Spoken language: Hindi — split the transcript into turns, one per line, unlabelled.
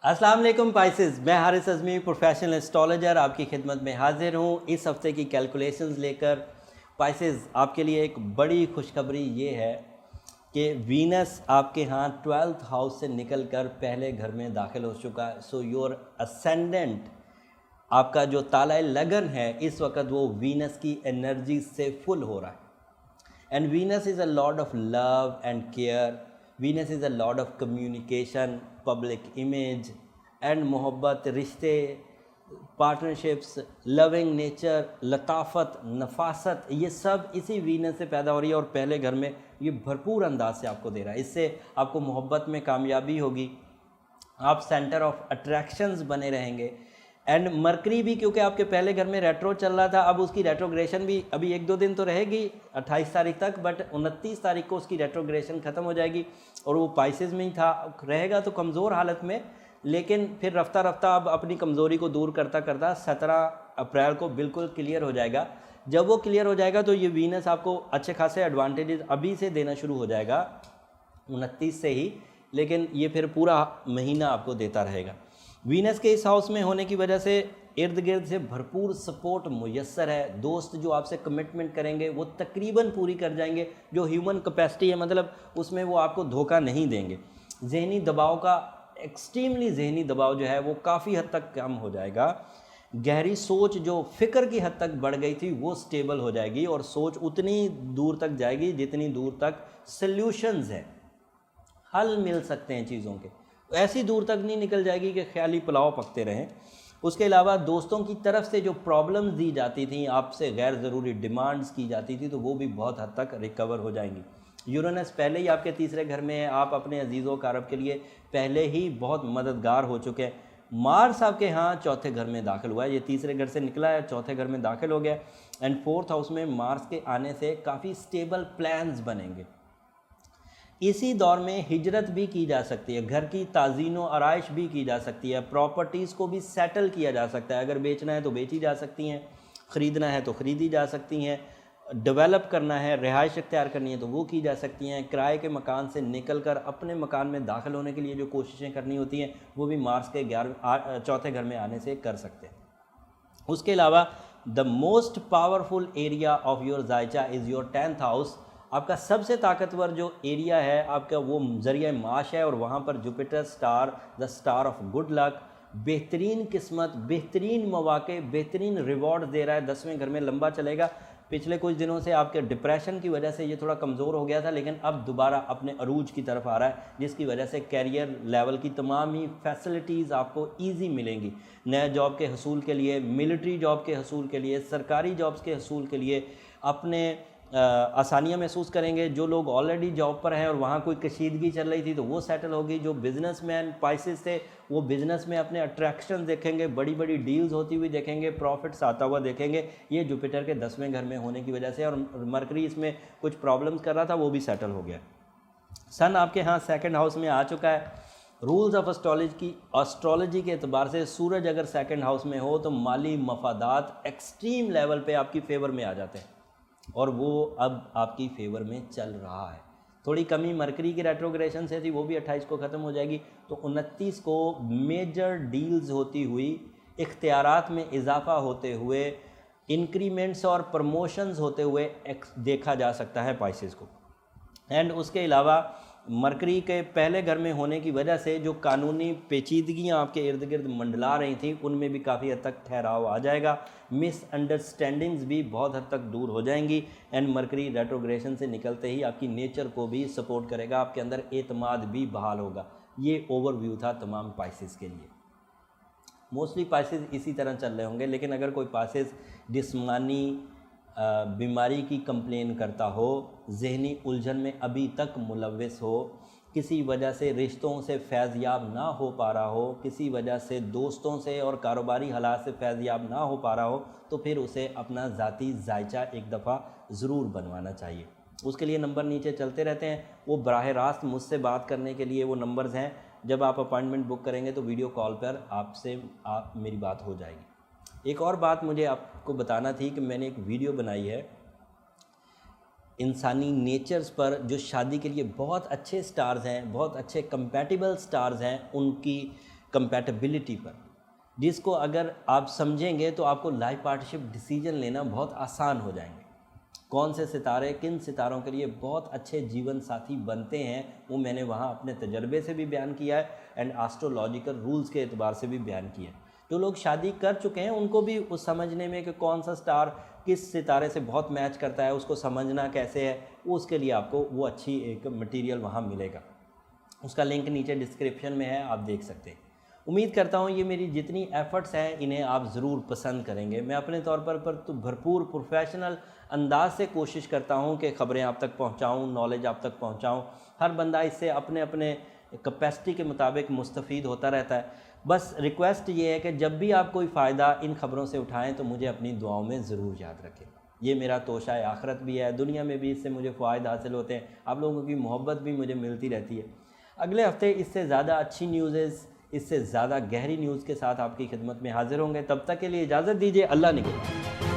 अस्सलाम वालेकुम पाइसेस, मैं हारिस अज़मी प्रोफेशनल एस्ट्रोलॉजर आपकी खिदमत में हाजिर हूँ इस हफ्ते की कैलकुलेशंस लेकर। पाइसेस, आपके लिए एक बड़ी खुशखबरी ये है कि वीनस आपके यहाँ 12th हाउस से निकलकर पहले घर में दाखिल हो चुका है। सो योर असेंडेंट, आपका जो ताला लगन है इस वक्त वो वीनस की एनर्जी से फुल हो रहा है। And Venus is a lord of love and care. Venus is a lord of communication, public image and मोहब्बत, रिश्ते, पार्टनरशिप्स, लविंग नेचर, लताफत, नफासत, ये सब इसी वीनस से पैदा हो रही है और पहले घर में ये भरपूर अंदाज से आपको दे रहा है। इससे आपको मोहब्बत में कामयाबी होगी, आप सेंटर ऑफ अट्रैक्शंस बने रहेंगे। एंड मरकरी भी, क्योंकि आपके पहले घर में रेट्रो चल रहा था, अब उसकी रेट्रोग्रेशन भी अभी 1-2 दिन तो रहेगी 28 तारीख तक, बट 29 तारीख को उसकी रेट्रोग्रेशन ख़त्म हो जाएगी और वो पाइसेस में ही था रहेगा तो कमज़ोर हालत में, लेकिन फिर रफ्ता रफ्ता अब अपनी कमज़ोरी को दूर करता करता 17 अप्रैल को बिल्कुल क्लियर हो जाएगा। जब वो क्लियर हो जाएगा तो ये वीनस आपको अच्छे खासे एडवांटेजेस अभी से देना शुरू हो जाएगा 29 से ही, लेकिन ये फिर पूरा महीना आपको देता रहेगा। वीनस के इस हाउस में होने की वजह से इर्द गिर्द से भरपूर सपोर्ट मुयस्सर है। दोस्त जो आपसे कमिटमेंट करेंगे वो तकरीबन पूरी कर जाएंगे, जो ह्यूमन कैपेसिटी है मतलब उसमें वो आपको धोखा नहीं देंगे। जहनी दबाव का, एक्सट्रीमली जहनी दबाव जो है वो काफ़ी हद तक कम हो जाएगा। गहरी सोच जो फ़िक्र की हद तक बढ़ गई थी वो स्टेबल हो जाएगी और सोच उतनी दूर तक जाएगी जितनी दूर तक सल्यूशंस हैं, हल मिल सकते हैं चीज़ों के, ऐसी दूर तक नहीं निकल जाएगी कि ख्याली पुलाव पकते रहें। उसके अलावा दोस्तों की तरफ से जो प्रॉब्लम्स दी जाती थी, आपसे गैर ज़रूरी डिमांड्स की जाती थी, तो वो भी बहुत हद तक रिकवर हो जाएंगी। यूरेनस पहले ही आपके तीसरे घर में है, आप अपने अजीज़ों कारब के लिए पहले ही बहुत मददगार हो चुके हैं। मार्स आपके यहाँ चौथे घर में दाखिल हुआ है, ये तीसरे घर से निकला है, चौथे घर में दाखिल हो गया। एंड 4th हाउस में मार्स के आने से काफ़ी स्टेबल प्लान्स बनेंगे। इसी दौर में हिजरत भी की जा सकती है, घर की ताज़ीन व आराइश भी की जा सकती है, प्रॉपर्टीज़ को भी सेटल किया जा सकता है। अगर बेचना है तो बेची जा सकती हैं, ख़रीदना है तो ख़रीदी जा सकती हैं, डेवलप करना है, रिहाइश इख्तियार करनी है तो वो की जा सकती हैं। किराए के मकान से निकलकर अपने मकान में दाखिल होने के लिए जो कोशिशें करनी होती हैं वो भी मार्स के चौथे घर में आने से कर सकते हैं। उसके अलावा the most powerful area of your जायचा इज़ योर 10th हाउस। आपका सबसे ताकतवर जो एरिया है आपका वो ज़रिया माश है और वहाँ पर Jupiter star, the star of good luck, बेहतरीन किस्मत, बेहतरीन मौके, बेहतरीन रिवॉर्ड दे रहा है। 10वें घर में लंबा चलेगा। पिछले कुछ दिनों से आपके डिप्रेशन की वजह से ये थोड़ा कमज़ोर हो गया था, लेकिन अब दोबारा अपने अरूज की तरफ आ रहा है, जिसकी वजह से कैरियर लेवल की तमाम ही फैसिलिटीज़ आपको ईजी मिलेंगी। नए जॉब के हसूल के लिए, मिलिट्री जॉब के हसूल के लिए, सरकारी जॉब्स के हसूल के लिए अपने आसानियाँ महसूस करेंगे। जो लोग ऑलरेडी जॉब पर हैं और वहाँ कोई कशीदगी चल रही थी तो वो सेटल होगी। जो बिजनेसमैन पाइसेस थे वो बिज़नेस में अपने अट्रैक्शन देखेंगे, बड़ी बड़ी डील्स होती हुई देखेंगे, प्रॉफिट्स आता हुआ देखेंगे। ये जुपिटर के 10वें घर में होने की वजह से, और मरकरी इसमें कुछ प्रॉब्लम्स कर रहा था वो भी सेटल हो गया। सन आपके यहाँ 2nd हाउस में आ चुका है। रूल्स ऑफ एस्ट्रोलॉजी के एतबार से सूरज अगर 2nd हाउस में हो तो माली मफादात एक्सट्रीम लेवल पे आपकी फेवर में आ जाते हैं और वो अब आपकी फेवर में चल रहा है। थोड़ी कमी मरकरी की रेट्रोग्रेशन से थी, वो भी 28 को ख़त्म हो जाएगी। तो 29 को मेजर डील्स होती हुई, इख्तियारात में इजाफा होते हुए, इंक्रीमेंट्स और प्रमोशंस होते हुए देखा जा सकता है पाइसेस को। एंड उसके अलावा मरकरी के पहले घर में होने की वजह से जो कानूनी पेचीदगियाँ आपके इर्द गिर्द मंडला रही थी उनमें भी काफ़ी हद तक ठहराव आ जाएगा। मिसअंडरस्टैंडिंग्स भी बहुत हद तक दूर हो जाएंगी। एंड मरकरी रेट्रोग्रेशन से निकलते ही आपकी नेचर को भी सपोर्ट करेगा, आपके अंदर एतमाद भी बहाल होगा। ये ओवरव्यू था तमाम पाइसेस के लिए। मोस्टली पाइसेस इसी तरह चल रहे होंगे, लेकिन अगर कोई पाइसेस जिस्मानी बीमारी की कंप्लेन करता हो, जहनी उलझन में अभी तक मुलव्वस हो, किसी वजह से रिश्तों से फैज़याब ना हो पा रहा हो, किसी वजह से दोस्तों से और कारोबारी हालात से फैज़याब ना हो पा रहा हो, तो फिर उसे अपना ज़ाती जायचा एक दफ़ा ज़रूर बनवाना चाहिए। उसके लिए नंबर नीचे चलते रहते हैं, वो बराह रास्त मुझसे बात करने के लिए वो नंबर्स हैं। जब आप अपॉइंटमेंट बुक करेंगे तो वीडियो कॉल पर आपसे मेरी बात हो जाएगी। एक और बात मुझे आपको बताना थी कि मैंने एक वीडियो बनाई है इंसानी नेचर्स पर, जो शादी के लिए बहुत अच्छे स्टार्स हैं, बहुत अच्छे कंपैटिबल स्टार्स हैं, उनकी कंपैटिबिलिटी पर, जिसको अगर आप समझेंगे तो आपको लाइफ पार्टनरशिप डिसीजन लेना बहुत आसान हो जाएंगे। कौन से सितारे किन सितारों के लिए बहुत अच्छे जीवन साथी बनते हैं वो मैंने वहाँ अपने तजर्बे से भी बयान किया है एंड एस्ट्रोलॉजिकल रूल्स के एतबार से भी बयान किया है। जो लोग शादी कर चुके हैं उनको भी उस समझने में कि कौन सा स्टार किस सितारे से बहुत मैच करता है, उसको समझना कैसे है, उसके लिए आपको वो अच्छी एक मटेरियल वहाँ मिलेगा। उसका लिंक नीचे डिस्क्रिप्शन में है, आप देख सकते हैं। उम्मीद करता हूँ ये मेरी जितनी एफ़र्ट्स हैं इन्हें आप ज़रूर पसंद करेंगे। मैं अपने तौर पर तो भरपूर प्रोफेशनल अंदाज से कोशिश करता हूँ कि ख़बरें आप तक पहुँचाऊँ, नॉलेज आप तक पहुँचाऊँ। हर बंदा इससे अपने अपने कैपेसिटी के मुताबिक मुस्तफ़ीद होता रहता है। बस रिक्वेस्ट ये है कि जब भी आप कोई फ़ायदा इन ख़बरों से उठाएँ तो मुझे अपनी दुआओं में ज़रूर याद रखें। ये मेरा तोशा आखिरत भी है, दुनिया में भी इससे मुझे फ़ायदा हासिल होते हैं, आप लोगों की मोहब्बत भी मुझे मिलती रहती है। अगले हफ्ते इससे ज़्यादा अच्छी न्यूज़, इससे ज़्यादा गहरी न्यूज़ के साथ आपकी खिदमत में हाज़िर होंगे। तब तक के लिए इजाज़त दीजिए। अल्लाह निगहबान।